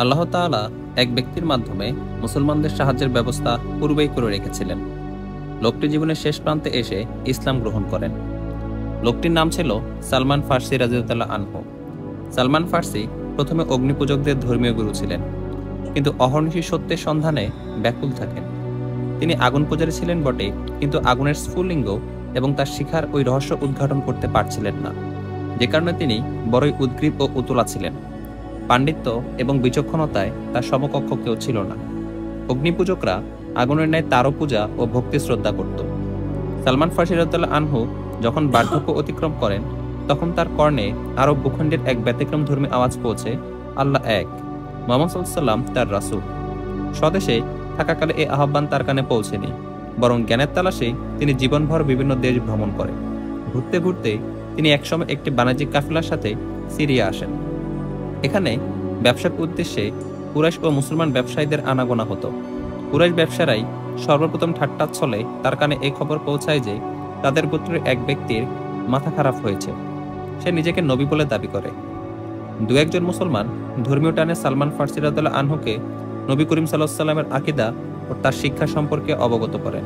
আল্লাহ তাআলা এক ব্যক্তির মাধ্যমে মুসলমানদের সাহায্যের ব্যবস্থা পূর্বেই করে রেখেছিলেন। লোকটি জীবনের শেষ প্রান্তে এসে ইসলাম গ্রহণ করেন। লোকটির নাম ছিল সালমান ফার্সি রাদিয়াল্লাহু আনহু। সালমান ফার্সি প্রথমে অগ্নিপূজকদের ধর্মীয় গুরু ছিলেন, কিন্তু অহর্নিশি সত্যের সন্ধানে ব্যাকুল থাকেন। তিনি আগুন পূজারী ছিলেন বটে, কিন্তু আগুনের স্ফুলিঙ্গ এবং তার শিখার ওই রহস্য উদ্ঘাটন করতে পারছিলেন না, যে কারণে তিনি বড়ই উদ্গ্রীব ও উতলা ছিলেন। পাণ্ডিত্য এবং বিচক্ষণতায় তার সমকক্ষ কেউ ছিল না। অগ্নিপূজকরা আগুনের ন্যায় তারও পূজা ও ভক্তি শ্রদ্ধা করত। সালমান ফার্সি রাদিয়াল্লাহু আনহু যখন বার্ধক্য অতিক্রম করেন, তখন তার কর্ণে আরব ভূখণ্ডের এক ব্যতিক্রম ধর্মী আওয়াজ পৌঁছে, আল্লাহ এক, মুহাম্মদ সাল্লাল্লাহু আলাইহি ওয়াসাল্লাম তার রাসূল। স্বদেশে থাকাকালে এই আহ্বান তার কানে পৌঁছেনি, বরং জ্ঞানের তালাশে তিনি জীবনভর বিভিন্ন দেশ ভ্রমণ করেন। ঘুরতে ঘুরতে তিনি একসময় একটি বাণিজ্যিক কাফেলার সাথে সিরিয়া আসেন। এখানে ব্যবসার উদ্দেশ্যে কুরাইশ ও মুসলমান ব্যবসায়ীদের আনাগোনা হতো। কুরাইশ ব্যবসায়ীরাই সর্বপ্রথম ঠাট্টার ছলে তার কানে এই খবর পৌঁছায় যে তাদের গোত্রের এক ব্যক্তির মাথা খারাপ হয়েছে। সে নিজেকে নবী বলে দাবি করে। দু একজন মুসলমান ধর্মীয় টানে সালমান ফার্সি রাদিয়াল্লাহু আনহুকে নবী করিম সাল্লাল্লাহু আলাইহি ওয়াসাল্লামের আকীদা ও তার শিক্ষা সম্পর্কে অবগত করেন।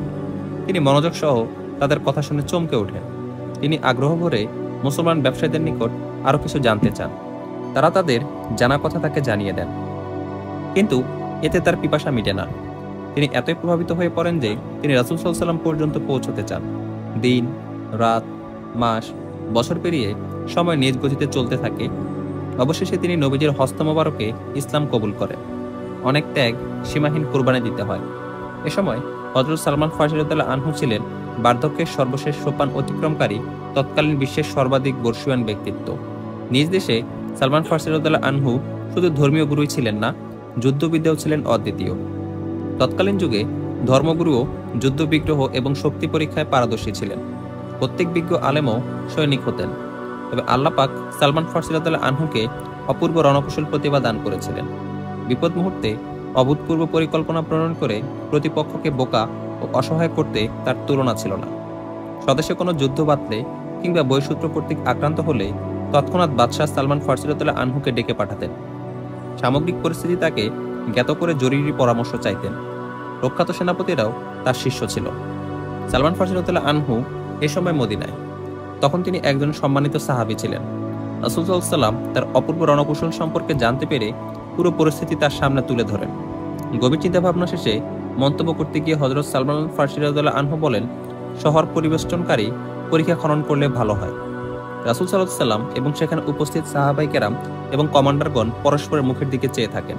তিনি মনোযোগ সহ তাদের কথা শুনে চমকে ওঠেন। তিনি আগ্রহ ভরে মুসলমান ব্যবসায়ীদের নিকট আরো কিছু জানতে চান। তারা তাদের জানা কথা তাকে জানিয়ে দেন, কিন্তু এতে তার পিপাসা মিটে না। তিনি এতই প্রভাবিত হয়ে পড়েন যে তিনি রাসূল সাল্লাল্লাহু আলাইহি ওয়াসাল্লাম পর্যন্ত পৌঁছতে চান। দিন, রাত, মাস, বছর পেরিয়ে সময় নিজ গতিতে চলতে থাকে। অবশেষে তিনি নবীজির হস্ত মোবারকে ইসলাম কবুল করেন। অনেক ত্যাগ, সীমাহীন কুরবানি দিতে হয়। এ সময় হযরত সালমান ফার্সি রাদিয়াল্লাহু আনহু ছিলেন বার্ধক্যের সর্বশেষ সোপান অতিক্রমকারী, তৎকালীন বিশ্বের সর্বাধিক বর্ষীয়ান ব্যক্তিত্ব। নিজ দেশে সালমান ফার্সি রাদিয়াল্লাহু আনহু শুধু ধর্মীয় গুরুই ছিলেন না, যুদ্ধবিদ্যাও ছিলেন অদ্বিতীয়। তৎকালীন যুগে ধর্মগুরুও যুদ্ধবিগ্রহ এবং শক্তি পরীক্ষায় পারদর্শী ছিলেন। প্রত্যেক বিজ্ঞ আলেমও সৈনিক হতেন। তবে আল্লাহ পাক সালমান ফার্সি রাদিয়াল্লাহু আনহুকে অপূর্ব রণকৌশল প্রতিভা দান করেছিলেন। বিপদ মুহূর্তে অভূতপূর্ব পরিকল্পনা প্রণয়ন করে প্রতিপক্ষকে বোকা ও অসহায় করতে তার তুলনা ছিল না। স্বদেশে কোনো যুদ্ধ বাতলে কিংবা বহিঃশত্রু কর্তৃক আক্রান্ত হলে তৎক্ষণাৎ বাদশাহ সালমান ফার্সি রাদিয়াল্লাহু আনহুকে ডেকে পাঠাতেন। সামগ্রিক পরিস্থিতি তাকে জ্ঞাত করে জরুরি পরামর্শ চাইতেন। প্রখ্যাত সেনাপতিরাও তার শিষ্য ছিল। সালমান ফার্সি রাদিয়াল্লাহু আনহু এ সময় মদিনায়। তখন তিনি একজন সম্মানিত সাহাবী ছিলেন। রাসূল সাল্লাল্লাহু আলাইহি ওয়াসাল্লাম তার অপূর্ব রণকৌশল সম্পর্কে জানতে পেরে পুরো পরিস্থিতি তার সামনে তুলে ধরেন। গভীর চিন্তাভাবনা শেষে মন্তব্য করতে গিয়ে হযরত সালমান ফার্সি রাদিয়াল্লাহু আনহু বলেন, শহর পরিবেষ্টনকারী পরীক্ষা খনন করলে ভালো হয়। রাসূল সাল্লাল্লাহু আলাইহি ওয়াসাল্লাম এবং সেখানে উপস্থিত সাহাবায়ে কেরাম এবং কমান্ডারগণ পরস্পরের মুখের দিকে চেয়ে থাকেন।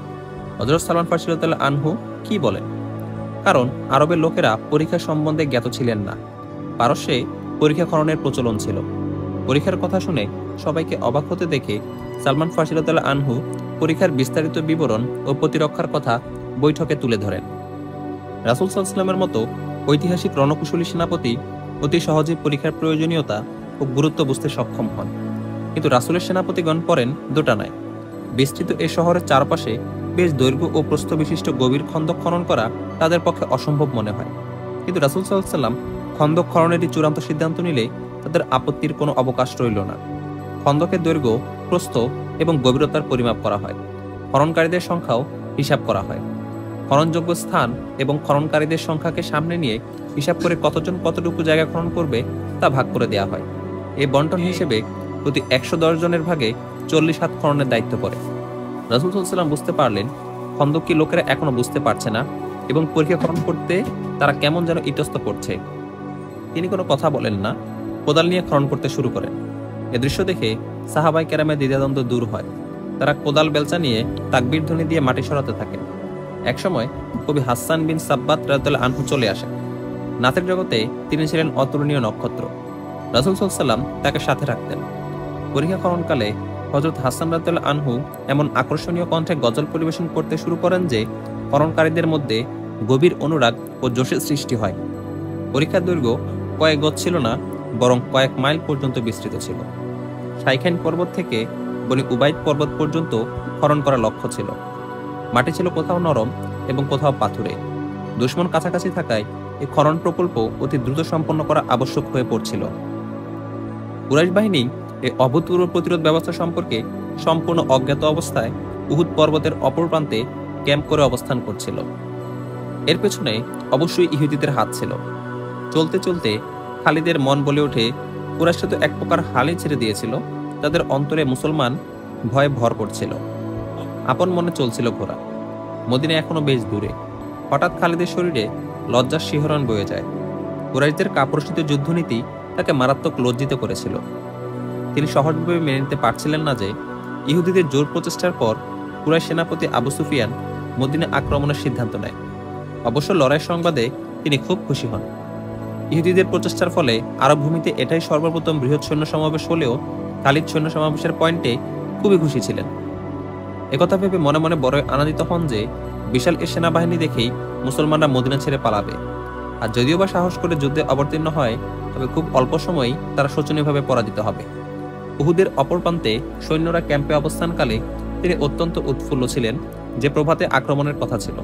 হযরত সালমান ফার্সি রাদিয়াল্লাহু আনহু কি বলেন? কারণ আরবের লোকেরা পরীক্ষা সম্বন্ধে জ্ঞাত ছিলেন না। পারস্যে পরীক্ষা খননের প্রচলন ছিল। পরীক্ষার কথা শুনে সবাইকে অবাক হতে দেখে সালমান ফার্সি রাদিয়াল্লাহু আনহু পরীক্ষার বিস্তারিত বিবরণ ও প্রতিরক্ষার কথা বৈঠকে তুলে ধরেন। রাসূল সাল্লাল্লাহু আলাইহি ওয়াসাল্লামের মতো ঐতিহাসিক রণকুশলী সেনাপতি অতি সহজে পরীক্ষার প্রয়োজনীয়তা ও গুরুত্ব বুঝতে সক্ষম হন। কিন্তু রাসূলের সেনাপতিগণ পড়েন দোটানায়। বিস্তৃত এ শহরের চারপাশে বেশ দৈর্ঘ্য ও প্রস্থ বিশিষ্ট গভীর খন্দক খনন করা তাদের পক্ষে অসম্ভব মনে হয়। কিন্তু রাসূল সাল্লাল্লাহু আলাইহি ওয়াসাল্লাম খন্দক খননেরই চূড়ান্ত সিদ্ধান্ত নিলে তাদের আপত্তির কোনো অবকাশ রইল না। খন্দকের দৈর্ঘ্য, প্রস্থ এবং গভীরতার পরিমাপ করা হয়। খননকারীদের সংখ্যাও হিসাব করা হয়। খননযোগ্য স্থান এবং খননকারীদের সংখ্যাকে সামনে নিয়ে হিসাব করে কতজন কতটুকু জায়গা খনন করবে তা ভাগ করে দেওয়া হয়। এই বন্টন হিসেবে প্রতি 110 জনের ভাগে 40 হাত খননের দায়িত্ব পড়ে। রাসূল সাল্লাল্লাহু আলাইহি ওয়াসাল্লাম বুঝতে পারলেন খন্দক কি লোকেরা এখনো বুঝতে পারছে না এবং পরীক্ষা খনন করতে তারা কেমন যেন ইতস্ত করছে। তিনি কোনো কথা বলেন না, কোদাল নিয়ে খনন করতে শুরু করেন। এ দৃশ্য দেখে সাহাবায়ে কেরামের দ্বিধাদ্বন্দ্ব দূর হয়। তারা কোদাল বেলচা নিয়ে তাকবীর ধ্বনি দিয়ে মাটি সরাতে থাকেন। একসময় কবি হাসান বিন সাব্বাত রাদিয়াল্লাহু আনহু চলে আসেন। নাচের জগতে তিনি ছিলেন অতুলনীয় নক্ষত্র। রাসূল সাল্লাল্লাহু আলাইহি ওয়াসাল্লাম তাকে সাথে রাখতেন। পরীক্ষা খননকালে হযরত হাসান রাদিয়াল্লাহু আনহু এমন আকর্ষণীয় কণ্ঠে গজল পরিবেশন করতে শুরু করেন যে খননকারীদের মধ্যে গভীর অনুরাগ ও জোশের সৃষ্টি হয়। পরীক্ষার দৈর্ঘ্য কয়েক গজ ছিল না, বরং কয়েক মাইল পর্যন্ত বিস্তৃত ছিল। শাইখাইন পর্বত থেকে বনি উবাইদ পর্বত পর্যন্ত খনন করা লক্ষ্য ছিল। মাটি ছিল কোথাও নরম এবং কোথাও পাথুরে। দুশমন কাছাকাছি থাকায় এই খনন প্রকল্প অতি দ্রুত সম্পন্ন করা আবশ্যক হয়ে পড়ছিল। কুরাইশ বাহিনী এই অভূতপূর্ব প্রতিরোধ ব্যবস্থা সম্পর্কে সম্পূর্ণ অজ্ঞাত অবস্থায় উহুদ পর্বতের অপর প্রান্তে ক্যাম্প করে অবস্থান করছিল। এর পেছনে অবশ্যই ইহুদিদের হাত ছিল। চলতে চলতে খালিদের মন বলে ওঠে, কুরাইশরা তো এক প্রকার হালই ছেড়ে দিয়েছিল, তাদের অন্তরে মুসলমান ভয়ে ভর করছিল। আপন মনে চলছিল ঘোড়া। মদিনা এখনো বেশ দূরে। হঠাৎ খালিদের শরীরে লজ্জার শিহরণ বয়ে যায়। কুরাইশদের কাপুরুষিত যুদ্ধনীতি তাকে মারাত্মক লজ্জিত করেছিল। তিনি সহজভাবে মেনে নিতে পারছিলেন না যে ইহুদিদের জোর প্রচেষ্টার পর কুরাইশ সেনাপতি আবু সুফিয়ান মদিনা আক্রমণের সিদ্ধান্ত নেয়। অবশ্য লড়াই সংবাদে তিনি খুব খুশি হন। ইহুদিদের প্রচেষ্টার ফলে আরব ভূমিতে এটাই সর্বপ্রথম বৃহৎ সৈন্য সমাবেশ হলেও খালিদ সৈন্য সমাবেশের পয়েন্টে খুবই খুশি ছিলেন। একথা ভেবে মনে মনে বড় আনন্দিত হন যে বিশাল এ সেনাবাহিনী দেখেই মুসলমানরা মদিনা ছেড়ে পালাবে। আর যদিও বা সাহস করে যুদ্ধে অবতীর্ণ হয়, তবে খুব অল্প সময়েই তারা শোচনীয়ভাবে পরাজিত হবে। উহুদের অপর প্রান্তে সৈন্যরা ক্যাম্পে অবস্থানকালে তিনি অত্যন্ত উৎফুল্ল ছিলেন যে প্রভাতে আক্রমণের কথা ছিল।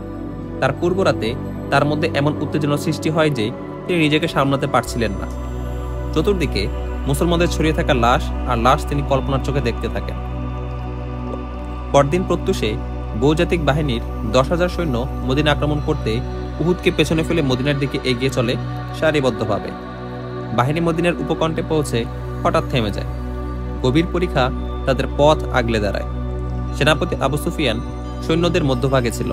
তার পূর্ব রাতে তার মধ্যে এমন উত্তেজনা সৃষ্টি হয় যে তিনি নিজেকে সামলাতে পারছিলেন না। চতুর্দিকে মুসলমানদের ছড়িয়ে থাকা লাশ আর লাশ তিনি কল্পনার চোখে দেখতে থাকেন। পরদিন প্রত্যুষে বহুজাতিক বাহিনীর 10,000 সৈন্য মদিনা আক্রমণ করতে উহুদকে পেছনে ফেলে মদিনার দিকে এগিয়ে চলে সারিবদ্ধভাবে। বাহিনী মদিনার উপকণ্ঠে পৌঁছে হঠাৎ থেমে যায়। গভীর পরীক্ষা তাদের পথ আগলে দাঁড়ায়। সেনাপতি আবু সুফিয়ান সৈন্যদের মধ্যভাগে ছিল।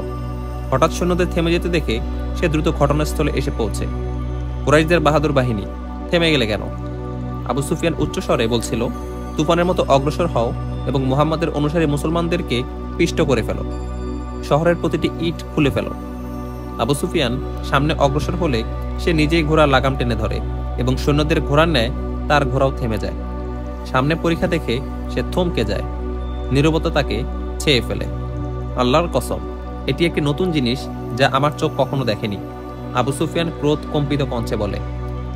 হঠাৎ সৈন্যদের থেমে যেতে দেখে সে দ্রুত ঘটনাস্থলে এসে পৌঁছে। কুরাইশদের বাহাদুর বাহিনী, থেমে গেলে কেন? আবু সুফিয়ান উচ্চস্বরে বলছিল, তুফানের মতো অগ্রসর হও এবং মুহাম্মাদের অনুসারী মুসলমানদেরকে পিষ্ট করে ফেলো। শহরের প্রতিটি ইট খুলে ফেলো। আবু সুফিয়ান সামনে অগ্রসর হলে সে নিজেই ঘোড়ার লাগাম টেনে ধরে এবং সৈন্যদের ঘোড়ার ন্যায় তার ঘোড়াও থেমে যায়। সামনে পরীক্ষা দেখে সে থমকে যায়। নীরবতা তাকে ছেয়ে ফেলে। আল্লাহর কসম, এটি একটি নতুন জিনিস যা আমার চোখ কখনো দেখেনি, আবু সুফিয়ান ক্রোধ কম্পিত কণ্ঠে বলে।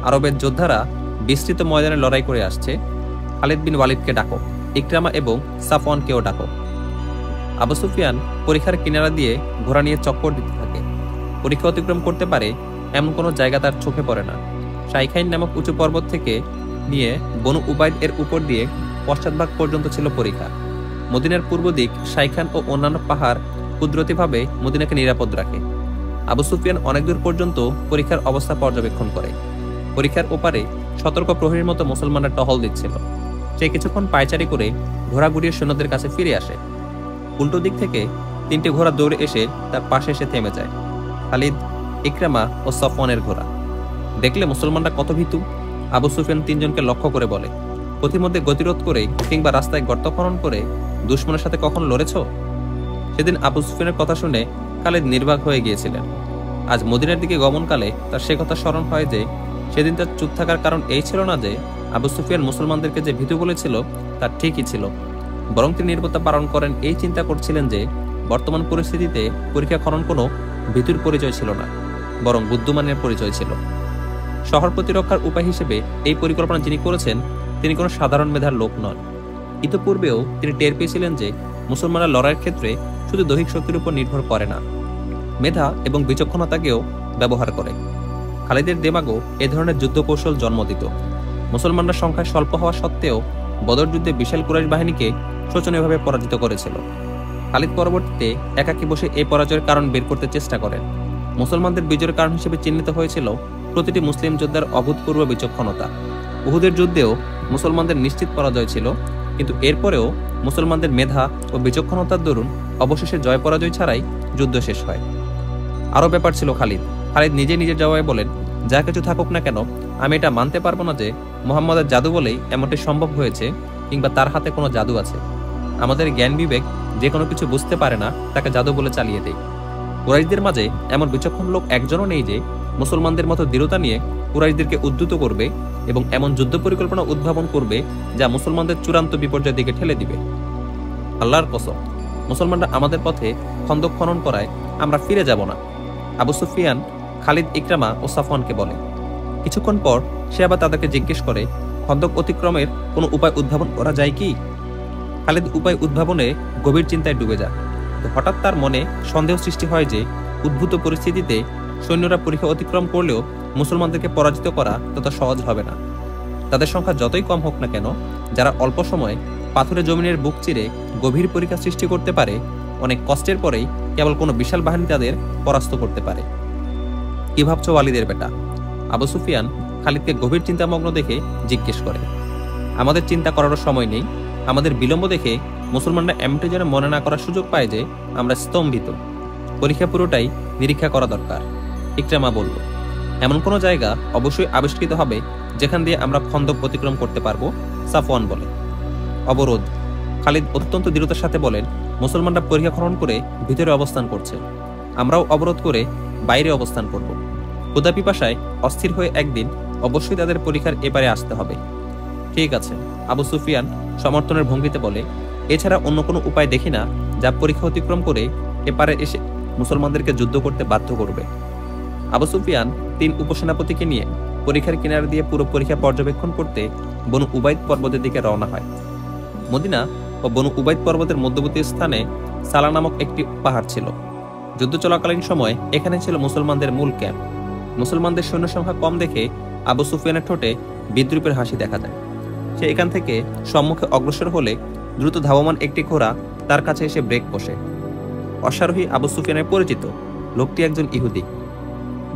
আরবের যোদ্ধারা বিস্তৃত ময়দানে লড়াই করে আসছে। খালিদ বিন ওয়ালিদকে ডাকো, ইকরামা এবং সাফওয়ানকেও ডাকো। আবু সুফিয়ান পরীক্ষার কিনারা দিয়ে ঘোড়া নিয়ে চক্কর দিতে থাকে। পরীক্ষা অতিক্রম করতে পারে এমন কোনো জায়গা তার চোখে পড়ে না। শাইখাইন নামক উঁচু পর্বত থেকে নিয়ে বনু উবাইদ এর উপর দিয়ে পশ্চাৎভাগ পর্যন্ত ছিল পরীক্ষা। মদিনার পূর্ব দিক শাইখান ও অন্যান্য পাহাড় কুদরতিভাবে মদিনাকে নিরাপদ রাখে। আবু সুফিয়ান অনেক দূর পর্যন্ত পরীক্ষার অবস্থা পর্যবেক্ষণ করে। পরীক্ষার ওপারে সতর্ক প্রহরীর মতো মুসলমানরা টহল দিচ্ছিল। সে কিছুক্ষণ পায়চারি করে ঘোড়া গুড়িয়ে সৈন্যদের কাছে ফিরে আসে। উল্টো দিক থেকে 3টে ঘোড়া দৌড়ে এসে তার পাশে এসে থেমে যায়। খালিদ, ইকরামা ও সাফওয়ানের ঘোড়া। দেখলে মুসলমানরা কত ভীতু। আবু সুফিয়ান 3জনকে লক্ষ্য করে বলে, পথিমধ্যে গতিরোধ করে কিংবা রাস্তায় গর্ত খনন করে দুশমনের সাথে কখন লড়েছ? সেদিন আবু সুফিয়ানের কথা শুনে খালিদ নির্বাক হয়ে গিয়েছিলেন। আজ মদিনার দিকে গমনকালে তার সে কথা স্মরণ হয় যে সেদিন তার চুপ থাকার কারণ এই ছিল না যে আবু সুফিয়ান মুসলমানদেরকে যে ভীতু বলেছিল তার ঠিকই ছিল, বরং তিনি নিরাপত্তা পালন করেন এই চিন্তা করছিলেন যে বর্তমান পরিস্থিতিতে পরীক্ষা খনন কোনো ভীতুর পরিচয় ছিল না, বরং বুদ্ধিমানের পরিচয় ছিল। শহর প্রতিরক্ষার উপায় হিসেবে এই পরিকল্পনা যিনি করেছেন তিনি কোনো সাধারণ মেধার লোক নন। ইতিপূর্বেও তিনি টের পেয়েছিলেন যে মুসলমানরা লড়াইয়ের ক্ষেত্রে শুধু দৈহিক শক্তির উপর নির্ভর করে না, মেধা এবং বিচক্ষণতাকেও ব্যবহার করে। খালিদের দেমাগও এ ধরনের যুদ্ধ কৌশল জন্ম দিত। মুসলমানরা সংখ্যায় স্বল্প হওয়া সত্ত্বেও বদর যুদ্ধে বিশাল কুরাইশ বাহিনীকে শোচনীয়ভাবে পরাজিত করেছিল। খালিদ পরবর্তীতে একাকী বসে এই পরাজয়ের কারণ বের করতে চেষ্টা করেন। মুসলমানদের বিজয়ের কারণ হিসেবে চিহ্নিত হয়েছিল প্রতিটি মুসলিম যোদ্ধার অভূতপূর্ব বিচক্ষণতা। উহুদের যুদ্ধেও মুসলমানদের নিশ্চিত পরাজয় ছিল, কিন্তু এরপরেও মুসলমানদের মেধা ও বিচক্ষণতার দরুন অবশেষে জয় পরাজয় ছাড়াই যুদ্ধ শেষ হয়। আরও ব্যাপার ছিল খালিদ নিজে নিজের জবাবে বলেন, যা কিছু থাকুক না কেন আমি এটা মানতে পারবো না যে মুহাম্মদের জাদু বলেই এমনটি সম্ভব হয়েছে কিংবা তার হাতে কোনো জাদু আছে। আমাদের জ্ঞান বিবেক যে কোনো কিছু বুঝতে পারে না তাকে জাদু বলে চালিয়ে দেয়। কুরাইশদের মাঝে এমন বিচক্ষণ লোক একজনও নেই যে মুসলমানদের মতো দৃঢ়তা নিয়ে কুরাইশদেরকে উদ্ধৃত করবে এবং এমন যুদ্ধ পরিকল্পনা উদ্ভাবন করবে যা মুসলমানদের চূড়ান্ত বিপর্যয়ের দিকে ঠেলে দিবে। আল্লাহর কসম, মুসলমানরা আমাদের পথে খন্দক খনন করায় আমরা ফিরে যাব না। আবু সুফিয়ান খালিদ, ইকরামা ও সাফওয়ানকে বলে। কিছুক্ষণ পর সে আবার তাদেরকে জিজ্ঞেস করে, খন্দক অতিক্রমের কোনো উপায় উদ্ভাবন করা যায় কি? খালিদ উপায় উদ্ভাবনে গভীর চিন্তায় ডুবে যায়। হঠাৎ তার মনে সন্দেহ সৃষ্টি হয় যে উদ্ভূত পরিস্থিতিতে সৈন্যরা পরীক্ষা অতিক্রম করলেও মুসলমানদেরকে পরাজিত করা তত সহজ হবে না। তাদের সংখ্যা যতই কম হোক না কেন, যারা অল্প সময়ে পাথুরে জমিনের বুক চিরে গভীর পরীক্ষা সৃষ্টি করতে পারে অনেক কষ্টের পরেই কেবল কোনো বিশাল বাহিনী তাদের পরাস্ত করতে পারে। কি ভাবছো ওয়ালিদের বেটা? আবু সুফিয়ান খালিদকে গভীর চিন্তামগ্ন দেখে জিজ্ঞেস করে। আমাদের চিন্তা করারও সময় নেই। আমাদের বিলম্ব দেখে মুসলমানরা এমনটি যেন মনে না করার সুযোগ পায় যে আমরা স্তম্ভিত। পরীক্ষা পুরোটাই নিরীক্ষা করা দরকার। ইকরামা বলল, এমন কোনো জায়গা অবশ্যই আবিষ্কৃত হবে যেখান দিয়ে আমরা খন্দক অতিক্রম করতে পারবো। সাফওয়ান বলে। অবরোধ। খালিদ অত্যন্ত দৃঢ়তার সাথে বলেন, মুসলমানরা পরীক্ষা খনন করে ভিতরে অবস্থান করছে, আমরাও অবরোধ করে বাইরে অবস্থান করব। ক্ষুধা পিপাসায় অস্থির হয়ে একদিন অবশ্যই তাদের পরীক্ষার এপারে আসতে হবে। ঠিক আছে, আবু সুফিয়ান সমর্থনের ভঙ্গিতে বলে, এছাড়া অন্য কোনো উপায় দেখি না যা পরীক্ষা অতিক্রম করে এপারে এসে মুসলমানদেরকে যুদ্ধ করতে বাধ্য করবে। আবু সুফিয়ান 3 উপসেনাপতিকে নিয়ে পরীক্ষার কিনারা দিয়ে পুরো পরীক্ষা পর্যবেক্ষণ করতে বনু উবাইদ পর্বতের দিকে রওনা হয়। মদিনা ও বনু উবাইদ পর্বতের মধ্যবর্তী স্থানে সালা নামক একটি পাহাড় ছিল। যুদ্ধ চলাকালীন সময় এখানে ছিল মুসলমানদের মূল ক্যাম্প। মুসলমানদের সৈন্য সংখ্যা কম দেখে আবু সুফিয়ানের ঠোঁটে বিদ্রুপের হাসি দেখা যায়। সে এখান থেকে সম্মুখে অগ্রসর হলে দ্রুত ধাবমান একটি ঘোড়া তার কাছে এসে ব্রেক বসে। অশ্বারোহী আবু সুফিয়ানের পরিচিত লোকটি একজন ইহুদি।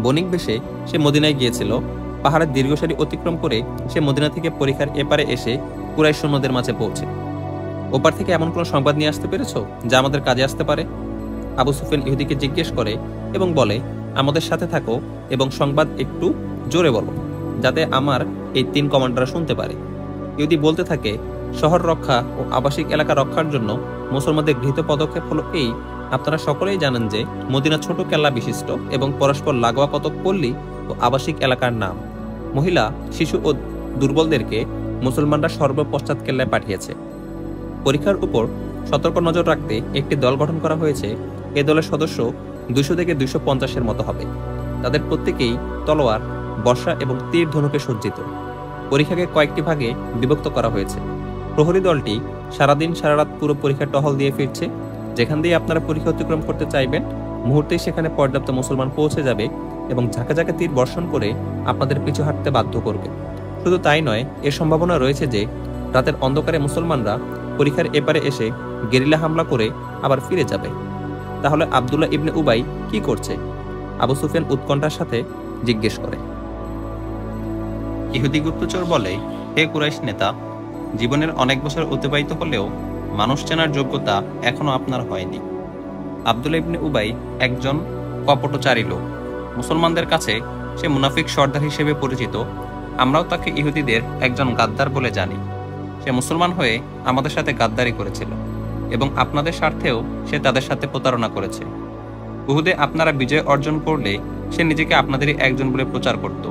বণিক বেশে সে মদিনায় গিয়েছিল। পাহাড়ের দীর্ঘ সারি অতিক্রম করে সে মদিনা থেকে পরীক্ষার এপারে এসে কুরাইশ সৈন্যদের মাঝে পৌঁছে। ওপার থেকে এমন কোনো সংবাদ নিয়ে আসতে পেরেছো যা আমাদের কাজে আসতে পারে? আবু সুফিয়ান ইহুদিকে জিজ্ঞেস করে এবং বলে, আমাদের সাথে থাকো এবং সংবাদ একটু জোরে বলো, যাতে আমার এই 3 কমান্ডাররা শুনতে পারে। ইহুদি বলতে থাকে, শহর রক্ষা ও আবাসিক এলাকা রক্ষার জন্য মুসলমানদের গৃহীত পদক্ষেপ হলো এই, আপনারা সকলেই জানেন যে মদিনা ছোট কেল্লা বিশিষ্ট এবং পরস্পর লাগোয়া কতক পল্লী ও আবাসিক এলাকার নাম। মহিলা, শিশু ও দুর্বলদেরকে মুসলমানরা সর্বপশ্চাৎ কেল্লায় পাঠিয়েছে। পরীক্ষার উপর সতর্ক নজর রাখতে একটি দল গঠন করা হয়েছে। এ দলের সদস্য 200 থেকে 250-এর মতো হবে। তাদের প্রত্যেকেই তলোয়ার, বর্ষা এবং তীর ধনুকে সজ্জিত। পরীক্ষাকে কয়েকটি ভাগে বিভক্ত করা হয়েছে। প্রহরী দলটি সারাদিন সারারাত পুরো পরীক্ষা টহল দিয়ে ফিরছে। যেখান দিয়ে আপনারা পরীক্ষা অতিক্রম করতে চাইবেন মুহূর্তেই সেখানে পর্যাপ্ত মুসলমান পৌঁছে যাবে এবং ঝাঁকে ঝাঁকে তীর বর্ষণ করে আপনাদের পিছু হাঁটতে বাধ্য করবে। শুধু তাই নয়, এর সম্ভাবনা রয়েছে যে রাতের অন্ধকারে মুসলমানরা পরীক্ষার এপারে এসে গেরিলা হামলা করে আবার ফিরে যাবে। তাহলে আব্দুল্লাহ ইবনে উবাই কি করছে? আবু সুফিয়ান উৎকণ্ঠার সাথে জিজ্ঞেস করে। ইহুদি গুপ্তচর বলে, হে কুরাইশ নেতা, জীবনের অনেক বছর অতিবাহিত হলেও মানুষ চেনার যোগ্যতা এখনো আপনার হয়নি। আব্দুল্লাহ ইবনে উবাই একজন কপটচারী লোক। মুসলমানদের কাছে সে মুনাফিক সর্দার হিসেবে পরিচিত। আমরাও তাকে ইহুদিদের একজন গাদ্দার বলে জানি। সে মুসলমান হয়ে আমাদের সাথে গাদ্দারি করেছিল এবং আপনাদের স্বার্থেও সে তাদের সাথে প্রতারণা করেছে। উহুদে আপনারা বিজয় অর্জন করলে সে নিজেকে আপনাদেরই একজন বলে প্রচার করত,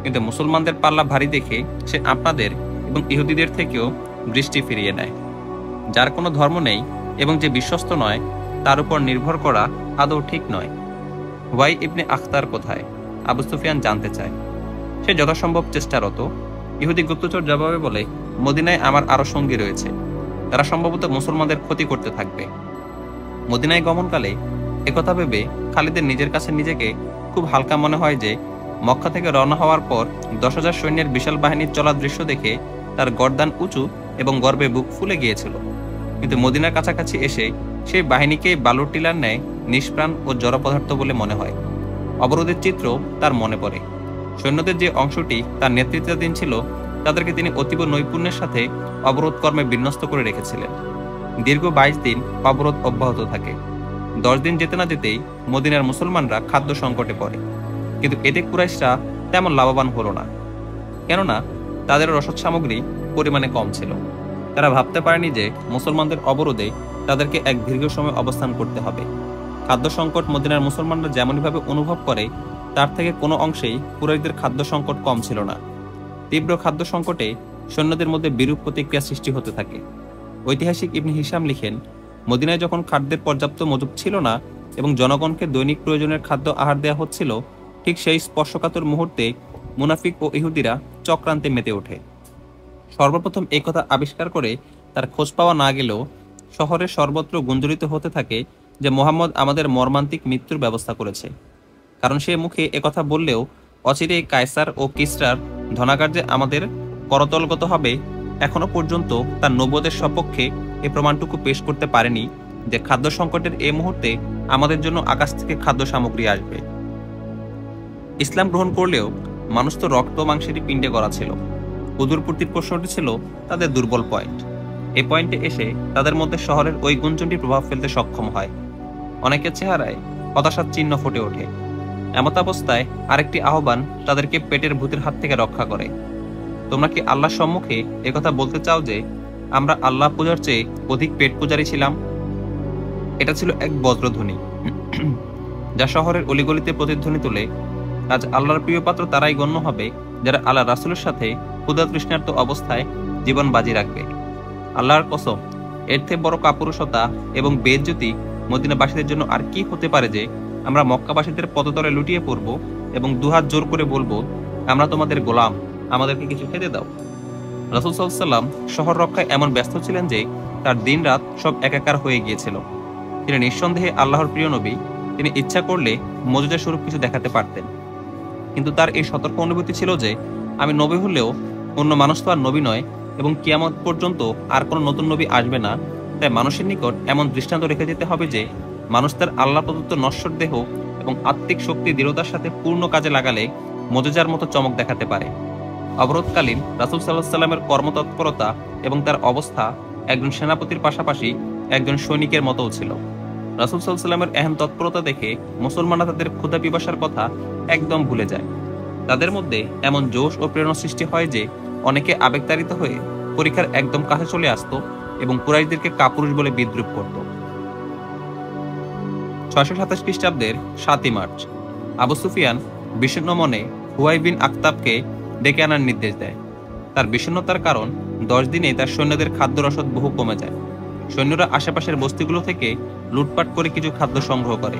কিন্তু মুসলমানদের পাল্লা ভারী দেখে সে আপনাদের এবং ইহুদিদের থেকেও দৃষ্টি ফিরিয়ে নেয়। যার কোনো ধর্ম নেই এবং যে বিশ্বস্ত নয় তার উপর নির্ভর করা আদৌ ঠিক নয়। ওয়াই ইবনে আখতার কোথায়? আবু সুফিয়ান জানতে চায়। সে যথাসম্ভব চেষ্টারত। ইহুদি গুপ্তচর জবাবে বলে, মদিনায় আমার আরো সঙ্গী রয়েছে, তারা সম্ভবত মুসলমানদের ক্ষতি করতে থাকবে। মদিনায় গমনকালে একথা ভেবে খালিদের নিজের কাছে নিজেকে খুব হালকা মনে হয় যে মক্কা থেকে রওনা হওয়ার পর 10,000 সৈন্যের বিশাল বাহিনীর চলার দৃশ্য দেখে তার গর্দান উঁচু এবং গর্বে বুক ফুলে গিয়েছিল। কিন্তু মদিনার কাছাকাছি এসে সেই বাহিনীকে বালুর টিলার ন্যায় নিষ্প্রাণ ও জড় পদার্থ বলে মনে হয়। অবরোধের চিত্র তার মনে পড়ে। সৈন্যদের যে অংশটি তার নেতৃত্বাধীন ছিল তাদেরকে তিনি অতীব নৈপুণ্যের সাথে অবরোধ কর্মে বিন্যস্ত করে রেখেছিলেন। দীর্ঘ 22 দিন অবরোধ অব্যাহত থাকে। 10 দিন যেতে না যেতেই মদিনার মুসলমানরা খাদ্য সংকটে পড়ে। কিন্তু এতে কুরাইশরা তেমন লাভবান হলো না, কেননা তাদের রসদ সামগ্রী পরিমাণে কম ছিল। তারা ভাবতে পারেনি যে মুসলমানদের অবরোধে তাদেরকে এক দীর্ঘ সময় অবস্থান করতে হবে। খাদ্য সংকট মদিনার মুসলমানরা যেমনভাবে অনুভব করে তার থেকে কোনো অংশেই কুরাইশদের খাদ্য সংকট কম ছিল না। তীব্র খাদ্য সংকটে সৈন্যদের মধ্যে বিরূপ প্রতিক্রিয়া সৃষ্টি হতে থাকে। ঐতিহাসিক ইবনে হিশাম লিখেন, মদিনায় যখন খাদ্যের পর্যাপ্ত মজুদ ছিল না এবং জনগণকে দৈনিক প্রয়োজনের খাদ্য আহার দেওয়া হচ্ছিল, ঠিক সেই স্পর্শকাতর মুহূর্তে মুনাফিক ও ইহুদিরা চক্রান্তে মেতে ওঠে। সর্বপ্রথম এই কথা আবিষ্কার করে তার খোঁজ পাওয়া না গেলেও শহরের সর্বত্র গুঞ্জরিত হতে থাকে যে মোহাম্মদ আমাদের মর্মান্তিক মৃত্যুর ব্যবস্থা করেছে। কারণ সে মুখে একথা বললেও অচিরেই কায়সার ও কিসরার ধনাগার যে আমাদের করতলগত হবে, এখনো পর্যন্ত তার নবুয়তের সপক্ষে এই প্রমাণটুকু পেশ করতে পারেনি যে খাদ্য সংকটের এই মুহূর্তে আমাদের জন্য আকাশ থেকে খাদ্য সামগ্রী আসবে। ইসলাম গ্রহণ করলেও মানুষ তো রক্ত মাংসেরই পিণ্ডে গড়া ছিল। হুজুরপূর্তির প্রশ্নটি ছিল তাদের দুর্বল পয়েন্ট। এই পয়েন্টে এসে তাদের মধ্যে শহরের ওই গুঞ্জনটি প্রভাব ফেলতে সক্ষম হয়। অনেকের চেহারায় হতাশার চিহ্ন ফুটে ওঠে। এমতাবস্থায় আরেকটি আহ্বান তাদেরকে পেটের ভূতের হাত থেকে রক্ষা করে। তোমরা কি আল্লাহর সম্মুখে একথা বলতে চাও যে আমরা আল্লাহ পূজার চেয়ে অধিক পেট পূজারী ছিলাম? এটা ছিল এক বজ্রধ্বনি যা শহরের অলিগলিতে প্রতিধ্বনি তুলে। আজ আল্লাহর প্রিয় পাত্র তারাই গণ্য হবে যারা আল্লাহ রাসূলের সাথে ক্ষুধা তৃষ্ণার্ত অবস্থায় জীবন বাজি রাখবে। আল্লাহর কসম, এর থেকে বড় কাপুরুষতা এবং বেইজ্জতি মদিনাবাসীদের জন্য আর কি হতে পারে যে আমরা মক্কাবাসীদের পদতলে লুটিয়ে পড়ব এবং দুহাত জোর করে বলবো, আমরা তোমাদের গোলাম, আমাদেরকে কিছু খেতে দাও। রাসূল সাল্লাল্লাহু আলাইহি ওয়াসাল্লাম শহর রক্ষায় এমন ব্যস্ত ছিলেন যে তার দিন রাত সব একাকার হয়ে গিয়েছিল। তিনি নিঃসন্দেহে আল্লাহর প্রিয় নবী। তিনি ইচ্ছা করলে মজুজা স্বরূপ কিছু দেখাতে পারতেন, কিন্তু তার এই সতর্ক অনুভূতি ছিল যে আমি নবী হলেও অন্য মানুষ তো আর নবী নয় এবং কিয়ামত পর্যন্ত আর কোনো নতুন নবী আসবে না। তাই মানুষের নিকট এমন দৃষ্টান্ত রেখে যেতে হবে যে মানুষ তার আল্লাহ প্রদত্ত নশ্বর দেহ এবং আত্মিক শক্তি দৃঢ়তার সাথে পূর্ণ কাজে লাগালে মজুজার মতো চমক দেখাতে পারে। অবরোধকালীন রাসূল সাল্লাল্লাহু আলাইহি ওয়াসাল্লামের কর্মতৎপরতা এবং তার অবস্থা একজন সেনাপতির পাশাপাশি একজন সৈনিকের মতোও ছিল। রাসূল সাল্লাল্লাহু আলাইহি ওয়াসাল্লামের এহেন তৎপরতা দেখে মুসলমানরা তাদের ক্ষুধা পিপাসার কথা একদম ভুলে যায়। তাদের মধ্যে এমন জোশ ও প্রেরণা সৃষ্টি হয় যে অনেকে আবেগতাড়িত হয়ে পরীক্ষার একদম কাছে চলে আসত এবং কুরাইশদেরকে কাপুরুষ বলে বিদ্রূপ করত। ৬২৭ খ্রিস্টাব্দের ৭ই মার্চ আবু সুফিয়ান বিষণ্ণ মনে হুয়াই বিন আখতাবকে ডেকে আনার নির্দেশ দেয়। তার বিষণ্ণতার কারণ ১০ দিনে তার সৈন্যদের খাদ্য রসদ বহু কমে যায়। সৈন্যরা আশেপাশের বস্তিগুলো থেকে লুটপাট করে কিছু খাদ্য সংগ্রহ করে,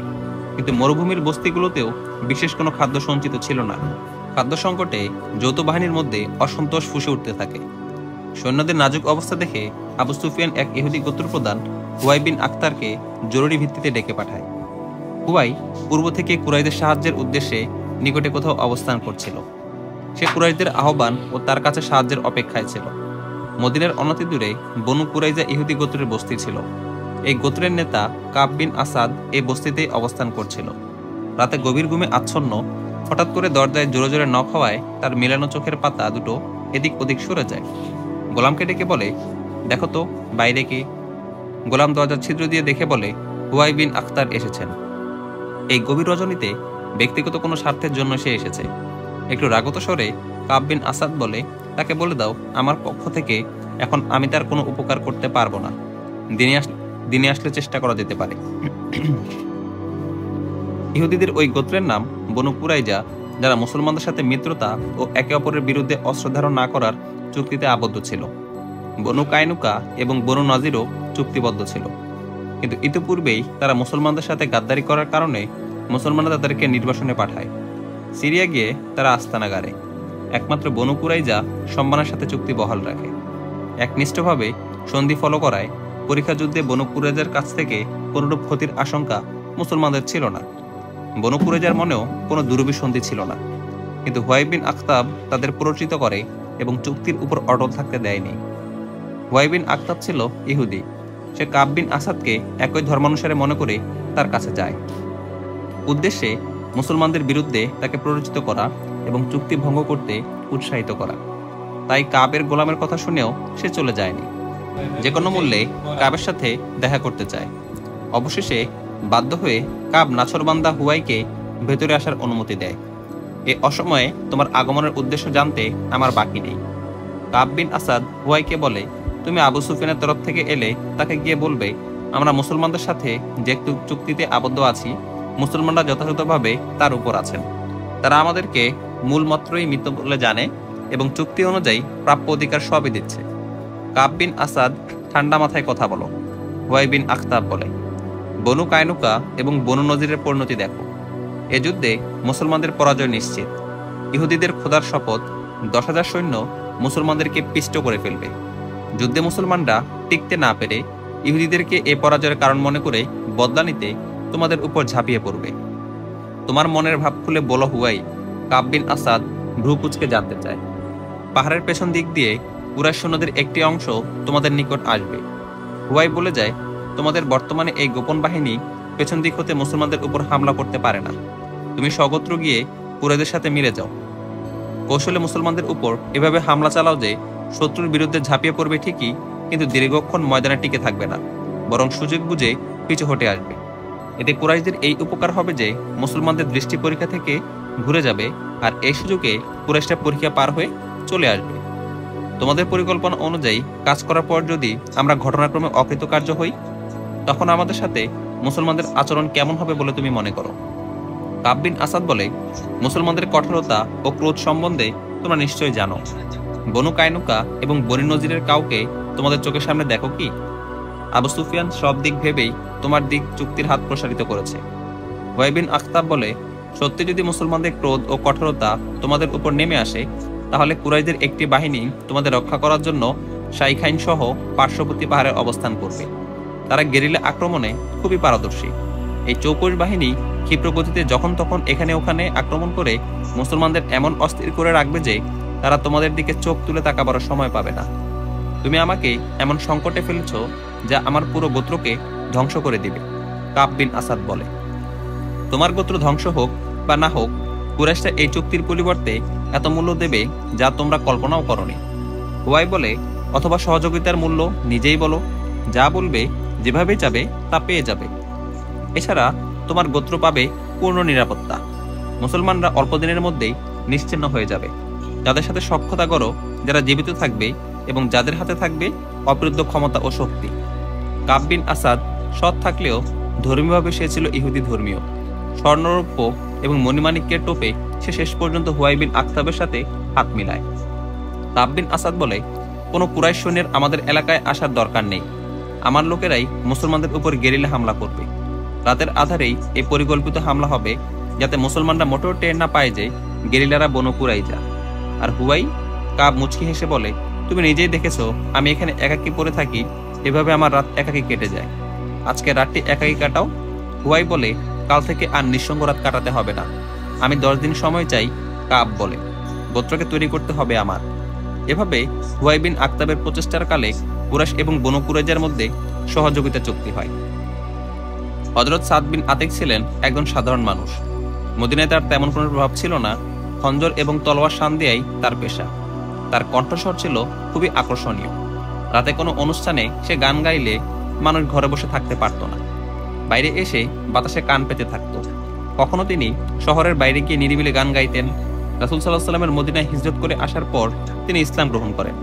কিন্তু মরুভূমির বস্তিগুলোতেও বিশেষ কোনো খাদ্য সঞ্চিত ছিল না। খাদ্য সংকটে যৌথ বাহিনীর মধ্যে অসন্তোষ ফুঁসে উঠতে থাকে। সৈন্যদের নাজুক অবস্থা দেখে আবু সুফিয়ান এক ইহুদি গোত্রপ্রধান হুয়াই বিন আখতারকে জরুরি ভিত্তিতে ডেকে পাঠায়। হুয়াই পূর্ব থেকে কুরাইশদের সাহায্যের উদ্দেশ্যে নিকটে কোথাও অবস্থান করছিল। সে কুরাইশদের আহ্বান ও তার কাছে সাহায্যের অপেক্ষায় ছিল। মদিনার অনতি দূরে বনু কুরাইজা ইহুদি গোত্রের বস্তি ছিল। এই গোত্রের নেতা কাব বিন আসাদ এই বস্তিতেই অবস্থান করছিল। রাতে গভীর ঘুমে আচ্ছন্ন হঠাৎ করে দরজায় জোরে জোরে নখ হওয়ায় তার মেলানো চোখের পাতা দুটো এদিক ওদিক সরে যায়। গোলামকে ডেকে বলে, দেখো তো বাইরে কে? গোলাম দরজার ছিদ্র দিয়ে দেখে বলে, হুয়াই বিন আখতার এসেছেন। এই গভীর রজনীতে ব্যক্তিগত কোনো স্বার্থের জন্য সে এসেছে। একটু রাগত স্বরে কাব বিন আসাদ বলে, তাকে বলে দাও আমার পক্ষ থেকে এখন আমি তার কোনো উপকার করতে পারবো না। দিনে আসলে চেষ্টা করা যেতে পারে। ইহুদিদের ওই গোত্রের নাম বনু কুরাইজা, যারা মুসলমানদের সাথে মিত্রতা ও একে অপরের বিরুদ্ধে অস্ত্র ধারণ না করার চুক্তিতে আবদ্ধ ছিল। বনু কায়নুকা এবং বনু নাজিরও চুক্তিবদ্ধ ছিল, কিন্তু ইতিপূর্বেই তারা মুসলমানদের সাথে গাদ্দারি করার কারণে মুসলমানরা তাদেরকে নির্বাসনে পাঠায়। সিরিয়া গিয়ে তারা আস্তানা গাড়ে। একমাত্র বনু কুরাইজা সম্মানের সাথে চুক্তি বহাল রাখে। একনিষ্ঠভাবে সন্ধি ফলো করায় পরীক্ষা যুদ্ধে বনু কুরাইজার কাছ থেকে কোনরূপ ক্ষতির আশঙ্কা মুসলমানদের ছিল না। বনু কুরাইজার মনেও কোনো দুরভিসন্ধি ছিল না, কিন্তু হুয়াই বিন আখতাব তাদের প্ররোচিত করে এবং চুক্তির উপর অটল থাকতে দেয়নি। হুয়াই বিন আখতাব ছিল ইহুদি। সে কাব বিন আসাদকে একই ধর্মানুসারে মনে করে তার কাছে যায়, উদ্দেশ্যে মুসলমানদের বিরুদ্ধে তাকে প্ররোচিত করা এবং চুক্তি ভঙ্গ করতে উৎসাহিত করা। তাই কাবের গোলামের কথা শুনেও সে চলে যায়নি। যে কোনো মূল্যে কাবের সাথে দেখা করতে চায়। অবশেষে বাধ্য হয়ে কাব নাছরবান্দা হুয়াইকে ভেতরে আসার অনুমতি দেয়। এ অসময়ে তোমার আগমনের উদ্দেশ্য জানতে আমার বাকি নেই। কাব বিন আসাদ হুয়াইকে বলে, তুমি আবু সুফিয়ানের তরফ থেকে এলে তাকে গিয়ে বলবে, আমরা মুসলমানদের সাথে যে চুক্তিতে আবদ্ধ আছি, মুসলমানরা যথাযথভাবে তার উপর আছেন। তারা আমাদেরকে মূলমাত্রই মৃত বলে জানে এবং চুক্তি অনুযায়ী প্রাপ্য অধিকার সবই দিচ্ছে। কাব বিন আসাদ, ঠান্ডা মাথায় কথা বলো। হুয়াই বিন আখতাব বলে, বনু কায়নুকা এবং বনু নজিরের পরিণতি দেখো। এ যুদ্ধে মুসলমানদের পরাজয় নিশ্চিত। ইহুদিদের খোদার শপথ, 10,000 সৈন্য মুসলমানদেরকে পিষ্ট করে ফেলবে। যুদ্ধে মুসলমানরা টিকতে না পেরে ইহুদিদেরকে এ পরাজয়ের কারণ মনে করে বদলা নিতে তোমাদের উপর ঝাঁপিয়ে পড়বে। তোমার মনের ভাব খুলে বলো হুয়াই। কাব বিন আসাদ ভ্রু কুঁচকে জানতে চায়। পাহাড়ের পেছন দিক দিয়ে কুরাইশ সৈন্যদের একটি অংশ তোমাদের নিকট আসবে। হুয়াই বলে যায়, তোমাদের বর্তমানে এই গোপন বাহিনী পেছন দিক হতে মুসলমানদের উপর হামলা করতে পারে না। তুমি সগোত্র গিয়ে কুরাইশদের সাথে মিলে যাও। কৌশলে মুসলমানদের উপর এভাবে হামলা চালাও যে শত্রুর বিরুদ্ধে ঝাঁপিয়ে পড়বে ঠিকই, কিন্তু দীর্ঘক্ষণ ময়দানে টিকে থাকবে না, বরং সুযোগ বুঝে পিছু হটে আসবে। এতে কুরাইশদের এই উপকার হবে যে মুসলমানদের দৃষ্টি পরীক্ষা থেকে ঘুরে যাবে, আর এই সুযোগে কুরাইশরা পরীক্ষা পার হয়ে চলে আসবে। তোমাদের পরিকল্পনা অনুযায়ী কাজ করার পর যদি আমরা ঘটনাক্রমে অকৃতকার্য হই, তখন আমাদের সাথে মুসলমানদের আচরণ কেমন হবে বলে তুমি মনে করো? কাব বিন আসাদ বলে, মুসলমানদের কঠোরতা ও ক্রোধ সম্বন্ধে তোমরা নিশ্চয়ই জানো। বনু কায়নুকা এবং বনি নজিরের কাউকে তোমাদের চোখের সামনে দেখো কি? আবু সুফিয়ান সব দিক ভেবেই তোমার দিক চুক্তির হাত প্রসারিত করেছে। ওয়াই বিন আখতাব বলে, সত্যি যদি মুসলমানদের ক্রোধ ও কঠোরতা তোমাদের উপর নেমে আসে, তাহলে কুরাইশদের একটি বাহিনী তোমাদের রক্ষা করার জন্য শাইখাইন সহ পার্শ্ববর্তী পাহাড়ে অবস্থান করবে। তারা গেরিলা আক্রমণে খুবই পারদর্শী। এই চৌকস বাহিনী ক্ষিপ্র গতিতে যখন তখন এখানে ওখানে আক্রমণ করে মুসলমানদের এমন অস্থির করে রাখবে যে তারা তোমাদের দিকে চোখ তুলে তাকাবার সময় পাবে না। তুমি আমাকে এমন সংকটে ফেলেছ যা আমার পুরো গোত্রকে ধ্বংস করে দিবে। কাব বিন আসাদ বলে, তোমার গোত্র ধ্বংস হোক বা না হোক, কুরাইশরা এই চুক্তির পরিবর্তে এত মূল্য দেবে যা তোমরা কল্পনাও করনি। হুয়াই বলে, অথবা সহযোগিতার মূল্য নিজেই বলো। যা বলবে, যেভাবে যাবে তা পেয়ে যাবে। এছাড়া তোমার গোত্র পাবে পূর্ণ নিরাপত্তা। মুসলমানরা অল্প দিনের মধ্যেই নিশ্চিহ্ন হয়ে যাবে। যাদের সাথে সখ্যতা করো, যারা জীবিত থাকবে এবং যাদের হাতে থাকবে অবিরুদ্ধ ক্ষমতা ও শক্তি। কাব বিন আসাদ সৎ থাকলেও ধর্মীয়ভাবে সে ছিল ইহুদি ধর্মীয়। স্বর্ণরৌপ্য এবং মণিমাণিক্যের টোপে সে শেষ পর্যন্ত হুয়াই বিন আখতাবের সাথে হাত মিলায়। কাব বিন আসাদ বলে, কোনো কুরাইশ সৈন্যের আমাদের এলাকায় আসার দরকার নেই। আমার লোকেরাই মুসলমানদের উপর গেরিলা হামলা করবে। রাতের আধারেই এই পরিকল্পিত হামলা হবে, যাতে মুসলমানরা মোটর টের না পায় যে গেরিলারা বনু কুরাইজা। আর হুয়াই কাব মুচকি হেসে বলে, তুমি নিজেই দেখেছো আমি এখানে একাকী পড়ে থাকি, এভাবে আমার রাত একাকী কেটে যায়। আজকে রাতটি একাকী কাটাও। হুয়াই বলে, কাল থেকে আর নিঃসঙ্গ রাত কাটাতে হবে না। আমি 10 দিন সময় চাই। কাব বলে, গোত্রকে তৈরি করতে হবে আমার। এভাবে হুয়াই বিন আখতাবের প্রচেষ্টার কালে কুরাইশ এবং বনু কুরাইজার মধ্যে সহযোগিতা চুক্তি হয়। হযরত সাদ বিন আতিক ছিলেন একজন সাধারণ মানুষ। মদিনায় তার তেমন কোনো প্রভাব ছিল না। খঞ্জর এবং তলোয়ার শান দিয়াই তার পেশা। তার কণ্ঠস্বর ছিল খুবই আকর্ষণীয়। রাতে কোনো অনুষ্ঠানে সে গান গাইলে মানুষ ঘরে বসে থাকতে পারত না। বাইরে এসে বাতাসে কান পেতে থাকত। কখনো তিনি শহরের বাইরে গিয়ে নিরিবিলি গান গাইতেন। রাসূল সাল্লাল্লাহু আলাইহি ওয়াসাল্লামের মদিনায় হিজরত করে আসার পর তিনি ইসলাম গ্রহণ করেন।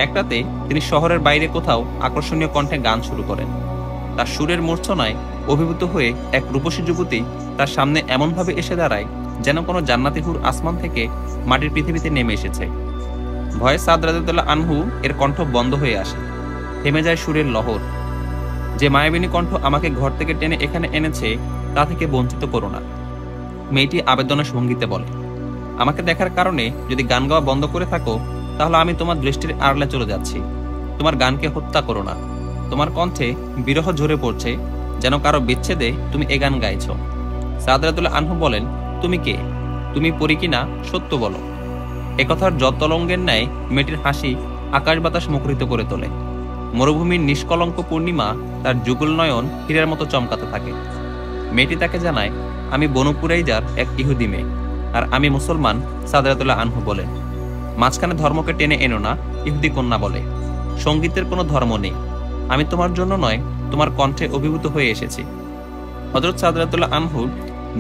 একটাতে তিনি শহরের বাইরে কোথাও আকর্ষণীয় কণ্ঠে গান শুরু করেন। তার সুরের মূর্ছনায় অভিভূত হয়ে এক রূপসী যুবতী তার সামনে এমনভাবে এসে দাঁড়ায় যেন কোনো জান্নাতি হুর আসমান থেকে মাটির পৃথিবীতে নেমে এসেছে। ভয়ে সাদ রাদিয়াল্লাহু আনহু এর কণ্ঠ বন্ধ হয়ে আসে। থেমে যায় সুরের লহর। যে মায়াবিনী কণ্ঠ আমাকে ঘর থেকে টেনে এখানে এনেছে তা থেকে বঞ্চিত করো না। মেয়েটি আবেদনের সঙ্গীতে বলে, আমাকে দেখার কারণে যদি গান গাওয়া বন্ধ করে থাকো, তাহলে আমি তোমার দৃষ্টির আড়ালে চলে যাচ্ছি। তোমার গানকে হত্যা করো না। তোমার কণ্ঠে বিরহ ঝরে পড়ছে, যেন কারো বিচ্ছেদে তুমি এ গান গাইছ। সাদ রাদিয়াল্লাহু আনহু বলেন, তুমি কে? তুমি পরী কিনা সত্য বলো। একথার যতলঙ্গের ন্যায় মেয়েটির হাসি আকাশ বাতাস মুখরিত করে তোলে। মরুভূমির নিষ্কলঙ্ক পূর্ণিমা তার যুগল নয়ন হীরার মতো চমকাতে থাকে। মেয়েটি তাকে জানায়, আমি বনু কুরাইজার এক ইহুদি মেয়ে, আর আমি মুসলমান। সাদ রাদিয়াল্লাহু আনহু বলেন, মাঝখানে ধর্মকে টেনে এনো না। ইহুদি কন্যা বলে, সঙ্গীতের কোনো ধর্ম নেই। আমি তোমার জন্য নয়, তোমার কণ্ঠে অভিভূত হয়ে এসেছি। হযরত সাদ রাদিয়াল্লাহু আনহু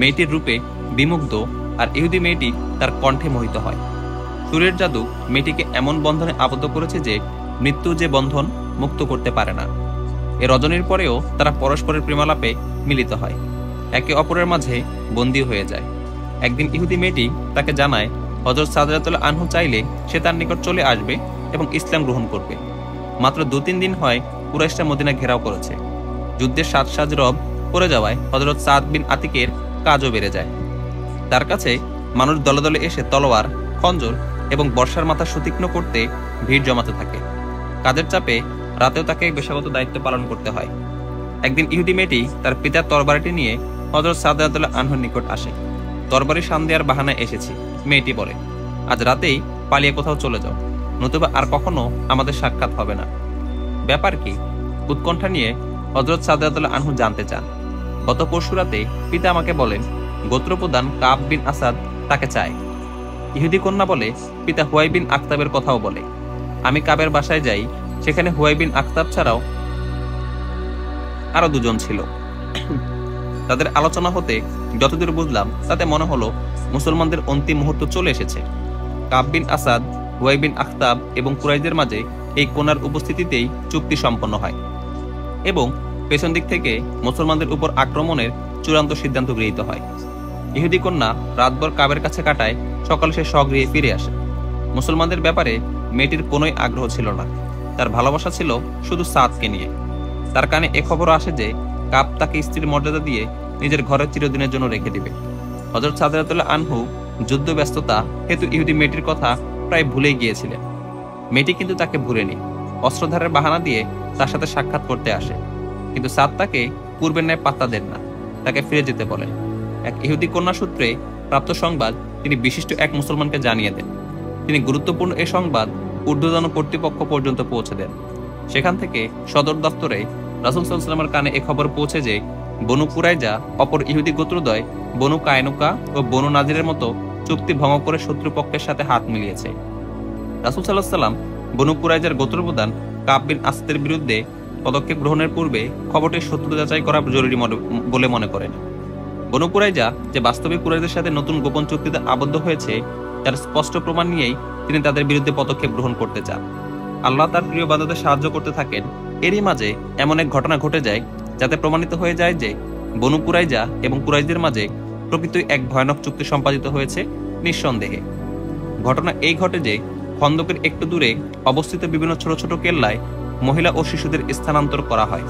মেয়েটির রূপে বিমুগ্ধ, আর ইহুদি মেয়েটি তার কণ্ঠে মোহিত হয়। সুরের জাদু মেয়েটিকে এমন বন্ধনে আবদ্ধ করেছে যে মৃত্যু যে বন্ধন মুক্ত করতে পারে না। এ রজনীর পরেও তারা পরস্পরের প্রেমালাপে মিলিত হয়, একে অপরের মাঝে বন্দী হয়ে যায়। একদিন ইহুদি মেয়েটি তাকে জানায়, হযরত সাদ রাদিয়াল্লাহু আনহু চাইলে সে তার নিকট চলে আসবে এবং ইসলাম গ্রহণ করবে। মাত্র 2-3 দিন হয় কুরাইশরা মদিনা ঘেরাও করেছে। যুদ্ধের সাজ রব পড়ে যাওয়ায় হযরত সাদ বিন আতিকের কাজও বেড়ে যায়। তার কাছে মানুষ দলে দলে এসে তলোয়ার, খঞ্জর এবং বর্ষার মাথা সুতীক্ষ্ণ করতে ভিড় জমাতে থাকে। কাজের চাপে রাতেও তাকে পেশাগত দায়িত্ব পালন করতে হয়। একদিন ইহুদি মেয়েটি তার পিতার তরবারিটি নিয়ে হযরত সাদ রাদিয়াল্লাহু আনহুর নিকট আসে। তরবারি শান দেওয়ার বাহানায় এসেছি। মেয়েটি বলে, আজ রাতেই পালিয়ে কোথাও চলে যাও, নতুবা আর কখনো আমাদের সাক্ষাৎ হবে না। ব্যাপার কি? উৎকণ্ঠা নিয়ে হযরত সাদ রাদিয়াল্লাহু আনহু জানতে চান। গত পরশু রাতে পিতা আমাকে বলেন গোত্রপ্রধান কাব বিন আসাদ তাকে চায়। ইহুদি কন্যা বলে পিতা হুয়াই বিন আখতাবের কথাও বলে। আমি কাবের বাসায় যাই, সেখানে হুয়াই বিন আখতাব ছাড়াও আরো দুজন ছিল। তাদের আলোচনা হতে যতদূর বুঝলাম তাতে মনে হলো মুসলমানদের অন্তিম মুহূর্ত চলে এসেছে। কাব বিন আসাদ, হুয়াই বিন আখতাব এবং কুরাইশদের মাঝে এই কন্যার উপস্থিতিতেই চুক্তি সম্পন্ন হয় এবং পেছন দিক থেকে মুসলমানদের উপর আক্রমণের চূড়ান্ত সিদ্ধান্ত গৃহীত হয়। ইহুদি কন্যা রাতভর কাবের কাছে কাটায়, সকালে সে স্বগৃহে ফিরে আসে। মুসলমানদের ব্যাপারে মেয়েটির কোনোই আগ্রহ ছিল না, তার ভালোবাসা ছিল শুধু সাদকে নিয়ে। তার কানে এ খবরও আসে যে কাব তাকে স্ত্রীর মর্যাদা দিয়ে নিজের ঘরে চিরদিনের জন্য রেখে দিবে। হযরত সাদ রাদিয়াল্লাহু আনহু যুদ্ধ ব্যস্ততা হেতু ইহুদি মেয়েটির কথা প্রায় ভুলেই গিয়েছিলেন। মেয়েটি কিন্তু তাকে ভুলেনি, অস্ত্রধারের বাহানা দিয়ে তার সাথে সাক্ষাৎ করতে আসে, কিন্তু সাদ তাকে পূর্বের ন্যায় পাত্তা দেন না, তাকে ফিরে যেতে বলেন। এক ইহুদি কন্যা সূত্রে প্রাপ্ত সংবাদ তিনি বিশিষ্ট এক মুসলমানকে জানিয়ে দেন। তিনি গুরুত্বপূর্ণ এই সংবাদ ঊর্ধ্বতন কর্তৃপক্ষ পর্যন্ত পৌঁছে দেন। সেখান থেকে সদর দপ্তরে রাসূল সাল্লাল্লাহু আলাইহি ওয়াসাল্লামের কানে এ খবর পৌঁছে যে বনু কুরাইজা অপর ইহুদি গোত্রদ্বয় বনু কায়নুকা ও বনু নাজিরের মতো চুক্তি ভঙ্গ করে শত্রুপক্ষের সাথে হাত মিলিয়েছে। রাসূল সাল্লাল্লাহু আলাইহি ওয়াসাল্লাম বনু কুরাইজার গোত্রপ্রধান কাব বিন আসাদের বিরুদ্ধে পদক্ষেপ গ্রহণের পূর্বে খবরটির সত্যতা যাচাই করা জরুরি বলে মনে করেন। বনু কুরাইজা যে বাস্তবিক কুরাইশদের সাথে নতুন গোপন চুক্তিতে আবদ্ধ হয়েছে তার স্পষ্ট প্রমাণ নিয়েই তিনি তাদের বিরুদ্ধে পদক্ষেপ গ্রহণ করতে চান। আল্লাহ তার প্রিয় বান্দাদের সাহায্য করতে থাকেন। এরই মাঝে এমন এক ঘটনা ঘটে যায় যাতে প্রমাণিত হয়ে যায় যে বনু কুরাইজা এবং কুরাইশদের মাঝে প্রকৃতই এক ভয়ানক চুক্তি সম্পাদিত হয়েছে নিঃসন্দেহে। ঘটনা এই ঘটে যে খন্দকের একটু দূরে অবস্থিত বিভিন্ন ছোট ছোট কেল্লায় মহিলা ও শিশুদের স্থানান্তর করা হয়।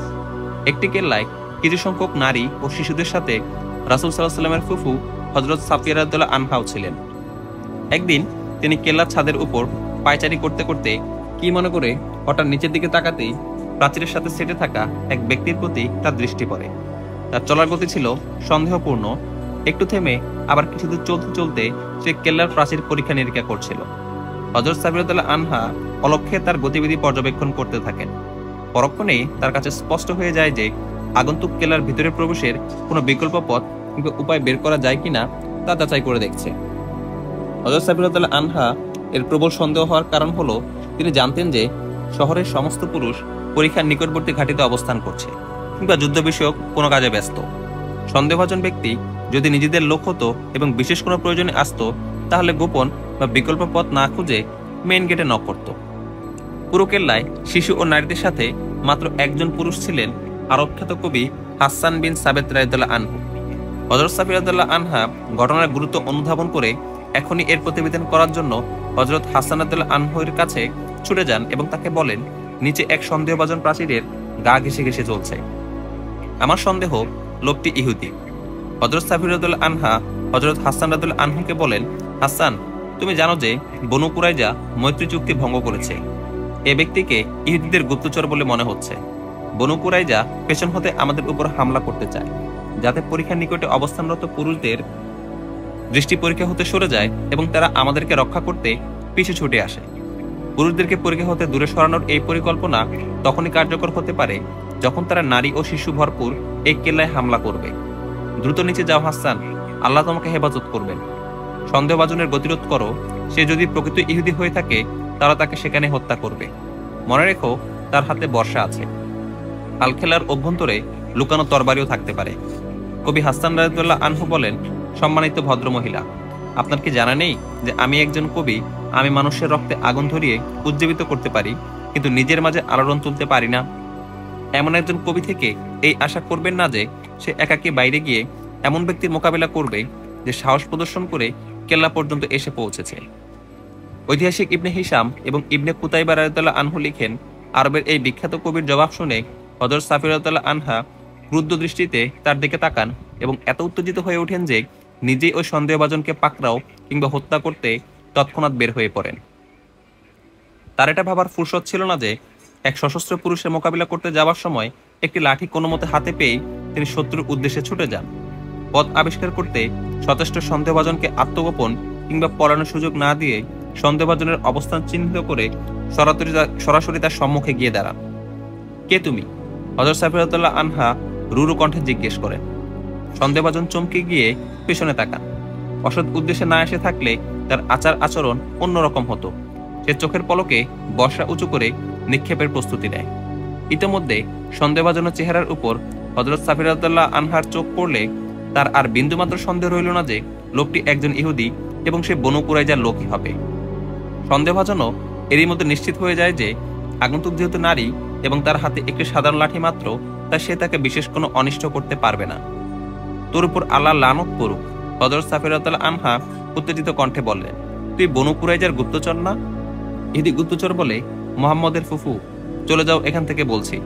একটি কেল্লায় কিছু সংখ্যক নারী ও শিশুদের সাথে রাসূল সাল্লাল্লাহু আলাইহি ওয়াসাল্লামের ফুফু হযরত সাফিয়া রাদিয়াল্লাহু আনহাও ছিলেন। একদিন তিনি কেল্লার ছাদের উপর পায়চারি করতে করতে কি মনে করে হঠাৎ নিচের দিকে তাকাতেই প্রাচীরের সাথে সেটে থাকা এক ব্যক্তির প্রতি তার দৃষ্টি পড়ে। তার চলার গতি ছিল সন্দেহপূর্ণ। একটু থেমে আবার কিছু দূর চলতে চলতে সে কেল্লার প্রাচীর পরীক্ষা নিরীক্ষা করছিল। হযরত সাফিয়া রাদিয়াল্লাহু আনহা অলক্ষ্যে তার গতিবিধি পর্যবেক্ষণ করতে থাকেন। পরক্ষণেই তার কাছে স্পষ্ট হয়ে যায় যে আগন্তুক কেল্লার ভিতরে প্রবেশের কোনো বিকল্প পথ কিংবা উপায় বের করা যায় কিনা তা যাচাই করে দেখছে। হযরত সাফিয়া রাদিয়াল্লাহু আনহা এর প্রবল সন্দেহ হওয়ার কারণ হলো তিনি জানতেন যে শহরের সমস্ত পুরুষ পরীক্ষার নিকটবর্তী ঘাঁটিতে অবস্থান করছে কিংবা যুদ্ধ বিষয়ক কোনো কাজে ব্যস্ত। সন্দেহভাজন ব্যক্তি যদি নিজেদের লোক হতো এবং বিশেষ কোনো প্রয়োজনে আসতো তাহলে গোপন বা বিকল্প পথ না খুঁজে মেইন গেটে নক করত। পুরো কেল্লায় শিশু ও নারীদের সাথে মাত্র একজন পুরুষ ছিলেন, আরবখ্যাত কবি হাসান বিন সাবেত রাদিয়াল্লাহু আনহু। হযরত সাফিয়া রাদিয়াল্লাহু আনহা ঘটনার গুরুত্ব অনুধাবন করে এখনই এর প্রতিবেদন করার জন্য হযরত হাসান রাদিয়াল্লাহু আনহুর কাছে ছুটে যান এবং তাকে বলেন, নিচে এক সন্দেহভাজন প্রাচীরের গা ঘেঁষে ঘেঁষে চলছে। আমার সন্দেহ লোকটি ইহুদি। হযরত সাফিয়া রাদিয়াল্লাহু আনহা হযরত হাসান রাদিয়াল্লাহু আনহুকে বলেন, হাসান, তুমি জানো যে বনু কুরাইজা মৈত্রী চুক্তি ভঙ্গ করেছে। এ ব্যক্তিকে ইহুদিদের গুপ্তচর বলে মনে হচ্ছে। বনু কুরাইজা পেছন হতে আমাদের উপর হামলা করতে চায়, যাতে পরীক্ষার নিকটে অবস্থানরত পুরুষদের দৃষ্টি পরীক্ষা হতে সরে যায় এবং তারা আমাদেরকে রক্ষা করতে পিছু ছুটে আসে। পুরুষদেরকে পরীক্ষা হতে দূরে সরানোর এই পরিকল্পনা তখনই কার্যকর হতে পারে যখন তারা নারী ও শিশু ভরপুর এই কেল্লায় হামলা করবে। দ্রুত নিচে যাও হাসান, আল্লাহ তোমাকে হেফাজত করবেন। সন্দেহভাজনের গতিরোধ করো। সে যদি প্রকৃত ইহুদি হয়ে থাকে তারা তাকে সেখানে হত্যা করবে। মনে রেখো, তার হাতে বর্শা আছে। আলখেলার অভ্যন্তরে লুকানো তরবারিও থাকতে পারে। কবি হাসান রাদিয়াল্লাহু আনহু বলেন, সম্মানিত ভদ্র মহিলা, আপনার কি জানা নেই যে আমি একজন কবি? আমি মানুষের রক্তে আগুন ধরিয়ে উজ্জীবিত করতে পারি, কিন্তু নিজের মাঝে আলোড়ন তুলতে পারি না। এমন একজন কবি থেকে এই আশা করবেন না যে সে একাকী বাইরে গিয়ে এমন ব্যক্তির মোকাবিলা করবে যে সাহস প্রদর্শন করে কেল্লা পর্যন্ত এসে পৌঁছেছে। ঐতিহাসিক ইবনে হিশাম এবং ইবনে কুতাইবা রাদিয়াল্লাহু আনহু লিখেন, আরবের এই বিখ্যাত কবির জবাব শুনে হযরত সাফিয়া রাদিয়াল্লাহু আনহা ক্রুদ্ধ দৃষ্টিতে তার দিকে তাকান এবং এত উত্তেজিত হয়ে ওঠেন যে নিজেই ওই সন্দেহভাজনকে পাকড়াও কিংবা হত্যা করতে তৎক্ষণাৎ বের হয়ে পড়েন। তার এটা ভাবার ফুরসত ছিল না যে এক সশস্ত্র পুরুষের মোকাবিলা করতে যাওয়ার সময় একটি লাঠি কোনো মতে হাতে পেয়ে তিনি শত্রুর উদ্দেশ্যে ছুটে যান। পথ আবিষ্কার করতে সচেষ্ট সন্দেহভাজনকে আত্মগোপন কিংবা পলানোর সুযোগ না দিয়ে সন্দেহভাজনের অবস্থান চিহ্নিত করে সরাসরি তার সম্মুখে গিয়ে দাঁড়ান। কে তুমি? হযরত সাফিয়াতুল্লাহ আনহা রুরু কণ্ঠে জিজ্ঞেস করেন। সন্দেহভাজন চমকে গিয়ে পেছনে তাকান। অসৎ উদ্দেশ্যে না এসে থাকলে তার আচার আচরণ অন্যরকম হতো। সে চোখের পলকে বর্ষা উঁচু করে নিক্ষেপের প্রস্তুতি নেয়। ইতোমধ্যে সন্দেহভাজনের চেহারার উপর হযরত সাফিয়াতুল্লাহ আনহার চোখ পড়লে তার আর বিন্দুমাত্র সন্দেহ রইল না যে লোকটি একজন ইহুদি এবং সে বনু কুরাইজার লোকই হবে। সন্দেহভাজনও এরই মধ্যে নিশ্চিত হয়ে যায় যে আগন্তুক যেহেতু নারী এবং তার হাতে একটি সাধারণ লাঠি মাত্র, তা সে তাকে বিশেষ কোনো অনিষ্ট করতে পারবে না। তোর উপর আল্লাহ লানত করুক। হযরত সাফিয়াতুল্লাহ আনহা উত্তেজিত কণ্ঠে বললেন, তুই বনু কুরাইজার গুপ্তচর না? ইহুদি গুপ্তচর বলে, মুহাম্মদের ফুফু, চলে যাও এখান থেকে বলছি।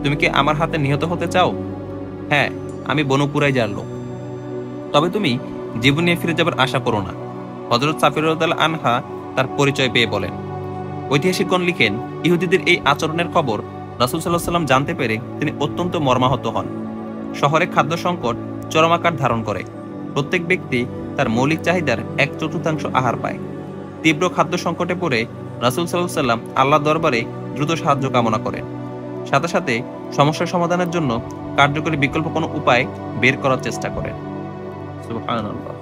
তুমি কি আমার হাতে নিহত হতে চাও? হ্যাঁ, আমি বনু কুরাইজার লোক। তবে তুমি জীবন নিয়ে ফিরে যাবার আশা করো না। হযরত সাফিয়াতুল্লাহ আনহা তার পরিচয় পেয়ে বলেন। ঐতিহাসিকগণ লিখেন, ইহুদিদের এই আচরণের খবর রাসূল সাল্লাল্লাহু আলাইহি ওয়াসাল্লাম জানতে পেরে তিনি অত্যন্ত মর্মাহত হন। শহরে খাদ্য সংকট চরম আকার ধারণ করে। প্রত্যেক ব্যক্তি তার মৌলিক চাহিদার 1/4 আহার পায়। তীব্র খাদ্য সংকটে পড়ে রাসূল সাল্লাল্লাহু আলাইহি ওয়াসাল্লাম আল্লাহর দরবারে দ্রুত সাহায্য কামনা করেন। সাথে সাথে সমস্যার সমাধানের জন্য কার্যকরী বিকল্প কোনো উপায় বের করার চেষ্টা করেন। সুবহানাল্লাহ।